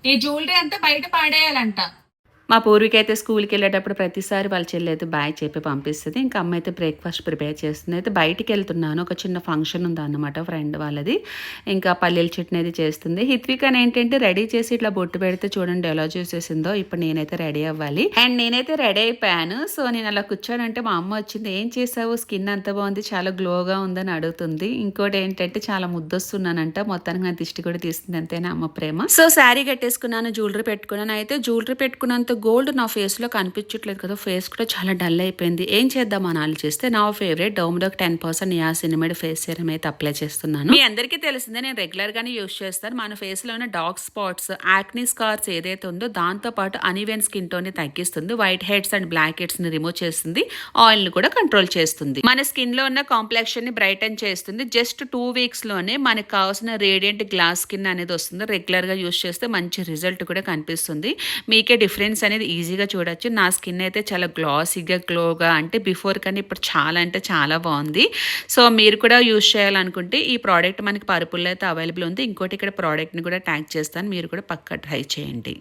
ఈ జ్యువెలరీ అంతా బయట పాడేయాలంట. మా పూర్వీకి అయితే స్కూల్కి వెళ్ళేటప్పుడు ప్రతిసారి వాళ్ళ చెల్లి అయితే బాయ్ చెప్పి పంపిస్తుంది. ఇంకా అమ్మ అయితే బ్రేక్ఫాస్ట్ ప్రిపేర్ చేస్తుంది. అయితే బయటికి వెళ్తున్నాను, ఒక చిన్న ఫంక్షన్ ఉందన్నమాట ఫ్రెండ్ వాళ్ళది. ఇంకా పల్లీల చట్నీ అది చేస్తుంది. హిత్వికని ఏంటంటే రెడీ చేసి ఇట్లా బొట్టు పెడితే చూడండి ఎలా చూసేసిందో. ఇప్పుడు నేనైతే రెడీ అవ్వాలి అండ్ నేనైతే రెడీ అయిపోయాను. సో నేను అలా కూర్చోనంటే మా అమ్మ వచ్చింది, ఏం చేసావు, స్కిన్ అంత బాగుంది, చాలా గ్లోగా ఉందని అడుగుతుంది. ఇంకోటి ఏంటంటే చాలా ముద్దొస్తున్నానంట. మొత్తానికి నా దిష్టి కూడా తీస్తుంది, అంతేనా అమ్మ ప్రేమ. సో శారీ కట్టేసుకున్నాను, జ్యువెలరీ పెట్టుకున్నాను. అయితే జ్యువెలరీ పెట్టుకున్నంత గోల్డ్ నా ఫేస్లో కనిపించట్లేదు కదా, ఫేస్ కూడా చాలా డల్ అయిపోయింది. ఏం చేద్దాం అని ఆలోచిస్తే నా ఫేవరెట్ డోమ్డోక్ 10% నియాసినిమైడ్ ఫేస్ సీరం అయితే అప్లై చేస్తున్నాను. మీ అందరికీ తెలిసిందే, నేను రెగ్యులర్ గానే యూస్ చేస్తాను. మన ఫేస్ లో ఉన్న డార్క్ స్పాట్స్, యాక్నీ స్కార్స్ ఏదైతే ఉందో దాంతో పాటు అన్ఈవెన్ స్కిన్ టోన్ ని తగ్గిస్తుంది, whiteheads and blackheads ని రిమూవ్ చేస్తుంది, ఆయిల్ ని కూడా కంట్రోల్ చేస్తుంది, మన స్కిన్ లో ఉన్న కాంప్లెక్షన్ ని బ్రైటన్ చేస్తుంది. జస్ట్ 2 వీక్స్ లోనే మనకు కావాల్సిన రేడియంట్ గ్లాస్ స్కిన్ అనేది వస్తుంది. రెగ్యులర్ గా యూస్ చేస్తే మంచి రిజల్ట్ కూడా కనిపిస్తుంది. మీకే డిఫరెన్స్ అనేది ఈజీగా చూడొచ్చు. నా స్కిన్ అయితే చాలా గ్లాసీగా గ్లోగా, అంటే బిఫోర్ కానీ ఇప్పుడు చాలా అంటే చాలా బాగుంది. సో మీరు కూడా యూజ్ చేయాలనుకుంటే ఈ ప్రోడక్ట్ మనకి పర్పుల్లో అయితే అవైలబుల్ ఉంది. ఇంకోటి ఇక్కడ ప్రోడక్ట్ని కూడా ట్యాగ్ చేస్తాను, మీరు కూడా పక్కా ట్రై చేయండి.